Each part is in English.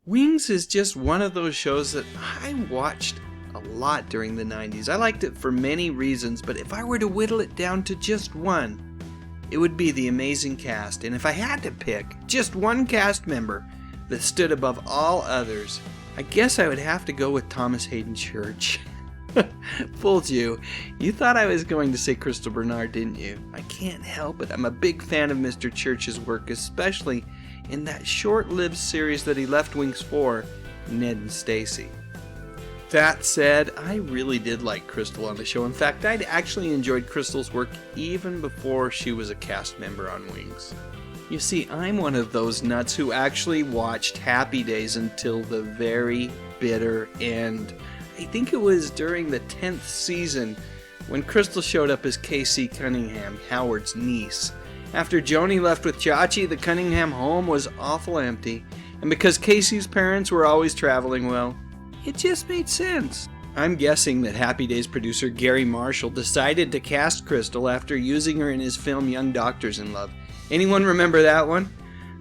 Wings is just one of those shows that I watched a lot during the 90s. I liked it for many reasons, but if I were to whittle it down to just one, it would be the amazing cast. And if I had to pick just one cast member that stood above all others, I guess I would have to go with Thomas Hayden Church. Fooled you. You thought I was going to say Crystal Bernard, didn't you? I can't help it. I'm a big fan of Mr. Church's work, especially in that short-lived series that he left Wings for, Ned and Stacy. That said, I really did like Crystal on the show. In fact, I'd actually enjoyed Crystal's work even before she was a cast member on Wings. You see, I'm one of those nuts who actually watched Happy Days until the very bitter end. I think it was during the 10th season when Crystal showed up as Casey Cunningham, Howard's niece. After Joni left with Chachi, the Cunningham home was awful empty, and because Casey's parents were always traveling, well, it just made sense. I'm guessing that Happy Days producer Gary Marshall decided to cast Crystal after using her in his film Young Doctors in Love. Anyone remember that one?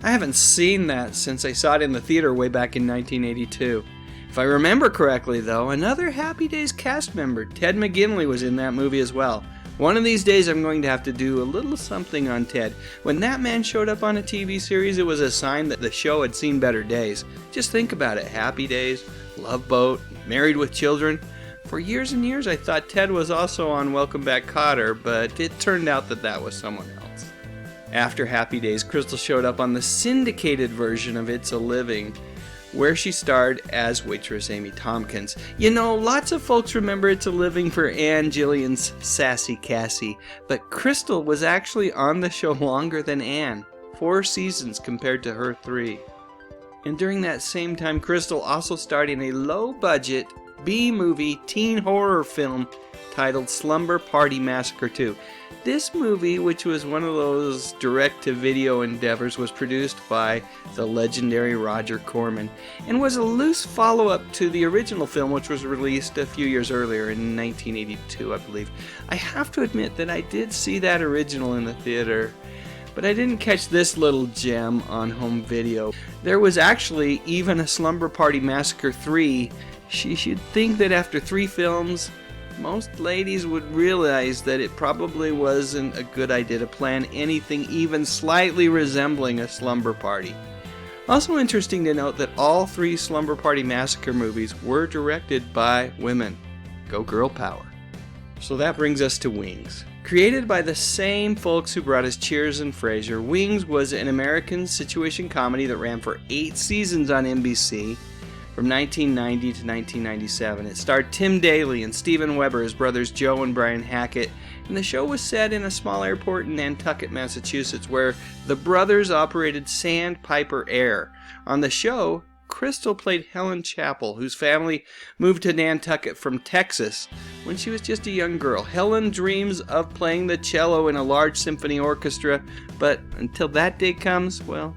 I haven't seen that since I saw it in the theater way back in 1982. If I remember correctly, though, another Happy Days cast member, Ted McGinley, was in that movie as well. One of these days I'm going to have to do a little something on Ted. When that man showed up on a TV series, it was a sign that the show had seen better days. Just think about it. Happy Days, Love Boat, Married with Children. For years and years I thought Ted was also on Welcome Back, Kotter, but it turned out that that was someone else. After Happy Days, Crystal showed up on the syndicated version of It's a Living, where she starred as waitress Amy Tompkins. You know, lots of folks remember It's a Living for Ann Gillian's Sassy Cassie, but Crystal was actually on the show longer than Ann, 4 seasons compared to her 3. And during that same time, Crystal also starred in a low-budget B-movie teen horror film titled Slumber Party Massacre 2. This movie, which was one of those direct-to-video endeavors, was produced by the legendary Roger Corman and was a loose follow-up to the original film, which was released a few years earlier in 1982, I believe. I have to admit that I did see that original in the theater, but I didn't catch this little gem on home video. There was actually even a Slumber Party Massacre 3. You'd think that after 3 films, most ladies would realize that it probably wasn't a good idea to plan anything even slightly resembling a slumber party. Also interesting to note that all 3 Slumber Party Massacre movies were directed by women. Go girl power. So that brings us to Wings. Created by the same folks who brought us Cheers and Frasier, Wings was an American situation comedy that ran for 8 seasons on NBC. From 1990 to 1997. It starred Tim Daly and Steven Weber as brothers Joe and Brian Hackett, and the show was set in a small airport in Nantucket, Massachusetts, where the brothers operated Sandpiper Air. On the show, Crystal played Helen Chapel, whose family moved to Nantucket from Texas when she was just a young girl. Helen dreams of playing the cello in a large symphony orchestra, but until that day comes, well,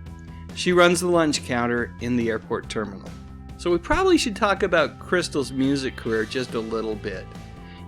she runs the lunch counter in the airport terminal. So we probably should talk about Crystal's music career just a little bit.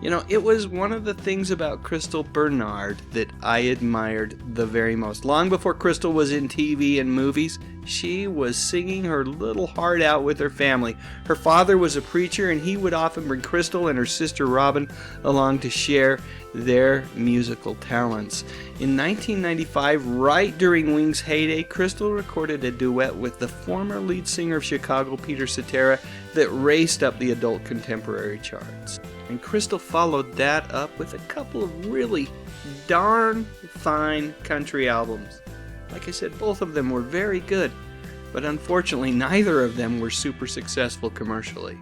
You know, it was one of the things about Crystal Bernard that I admired the very most. Long before Crystal was in TV and movies, she was singing her little heart out with her family. Her father was a preacher, and he would often bring Crystal and her sister Robin along to share their musical talents. In 1995, right during Wings' heyday, Crystal recorded a duet with the former lead singer of Chicago, Peter Cetera, that raced up the adult contemporary charts. And Crystal followed that up with a couple of really darn fine country albums. Like I said, both of them were very good, but unfortunately neither of them were super successful commercially.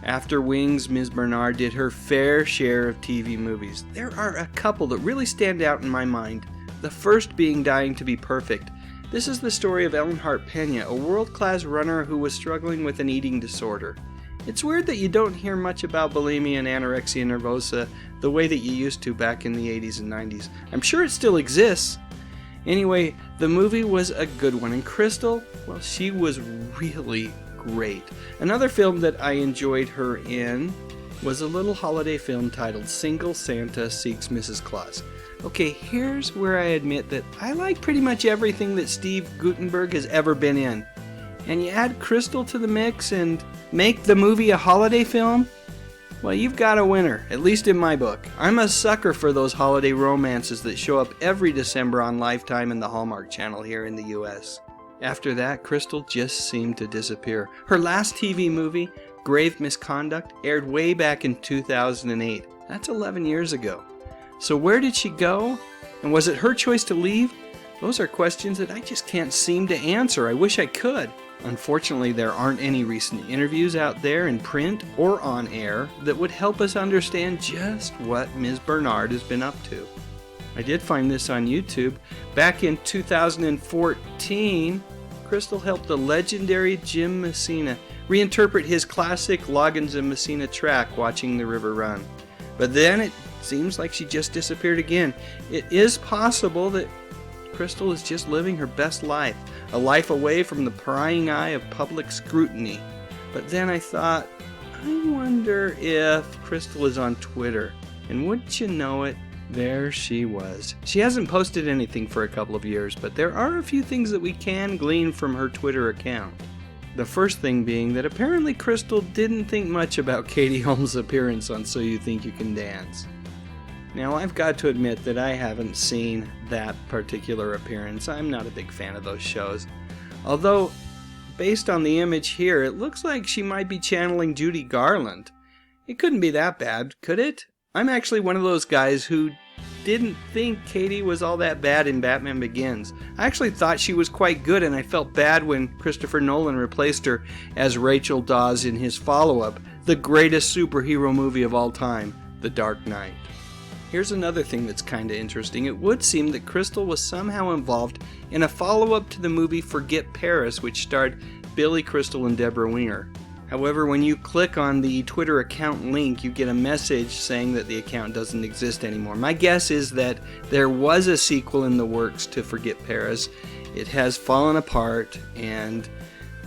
After Wings, Ms. Bernard did her fair share of TV movies. There are a couple that really stand out in my mind, the first being Dying to be Perfect. This is the story of Ellen Hart Pena, a world-class runner who was struggling with an eating disorder. It's weird that you don't hear much about bulimia and anorexia nervosa the way that you used to back in the 80s and 90s. I'm sure it still exists. Anyway, the movie was a good one, and Crystal, well, she was really great. Another film that I enjoyed her in was a little holiday film titled Single Santa Seeks Mrs. Claus. Okay, here's where I admit that I like pretty much everything that Steve Guttenberg has ever been in. and you add Crystal to the mix and make the movie a holiday film, well, you've got a winner, at least in my book. I'm a sucker for those holiday romances that show up every December on Lifetime and the Hallmark Channel here in the US. After that, Crystal just seemed to disappear. Her last TV movie, Grave Misconduct, aired way back in 2008. That's 11 years ago. So where did she go? And was it her choice to leave? Those are questions that I just can't seem to answer. I wish I could. Unfortunately, there aren't any recent interviews out there in print or on air that would help us understand just what Ms. Bernard has been up to. I did find this on YouTube. Back in 2014, Crystal helped the legendary Jim Messina reinterpret his classic Loggins and Messina track, Watching the River Run. But then it seems like she just disappeared again. It is possible that Crystal is just living her best life, a life away from the prying eye of public scrutiny. But then I thought, I wonder if Crystal is on Twitter. And wouldn't you know it, there she was. She hasn't posted anything for a couple of years, but there are a few things that we can glean from her Twitter account. The first thing being that apparently Crystal didn't think much about Katie Holmes' appearance on So You Think You Can Dance. Now, I've got to admit that I haven't seen that particular appearance. I'm not a big fan of those shows. Although, based on the image here, it looks like she might be channeling Judy Garland. It couldn't be that bad, could it? I'm actually one of those guys who didn't think Katie was all that bad in Batman Begins. I actually thought she was quite good, and I felt bad when Christopher Nolan replaced her as Rachel Dawes in his follow-up, the greatest superhero movie of all time, The Dark Knight. Here's another thing that's kinda interesting. It would seem that Crystal was somehow involved in a follow-up to the movie Forget Paris, which starred Billy Crystal and Deborah Winger. However, when you click on the Twitter account link, you get a message saying that the account doesn't exist anymore. My guess is that there was a sequel in the works to Forget Paris. It has fallen apart, and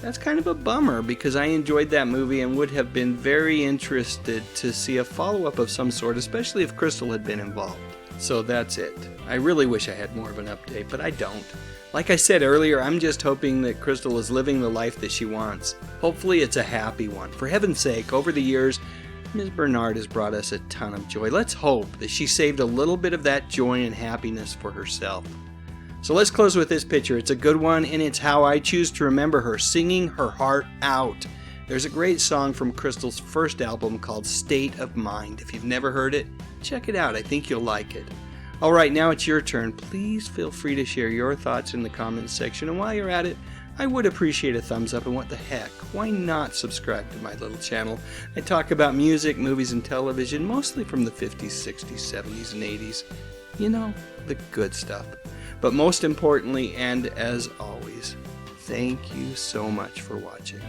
that's kind of a bummer because I enjoyed that movie and would have been very interested to see a follow-up of some sort, especially if Crystal had been involved. So that's it. I really wish I had more of an update, but I don't. Like I said earlier, I'm just hoping that Crystal is living the life that she wants. Hopefully it's a happy one. For heaven's sake, over the years, Ms. Bernard has brought us a ton of joy. Let's hope that she saved a little bit of that joy and happiness for herself. So let's close with this picture. It's a good one, and it's how I choose to remember her, singing her heart out. There's a great song from Crystal's first album called State of Mind. If you've never heard it, check it out. I think you'll like it. All right, now it's your turn. Please feel free to share your thoughts in the comments section, and while you're at it, I would appreciate a thumbs up, and what the heck, why not subscribe to my little channel? I talk about music, movies, and television, mostly from the 50s, 60s, 70s, and 80s. You know, the good stuff. But most importantly, and as always, thank you so much for watching.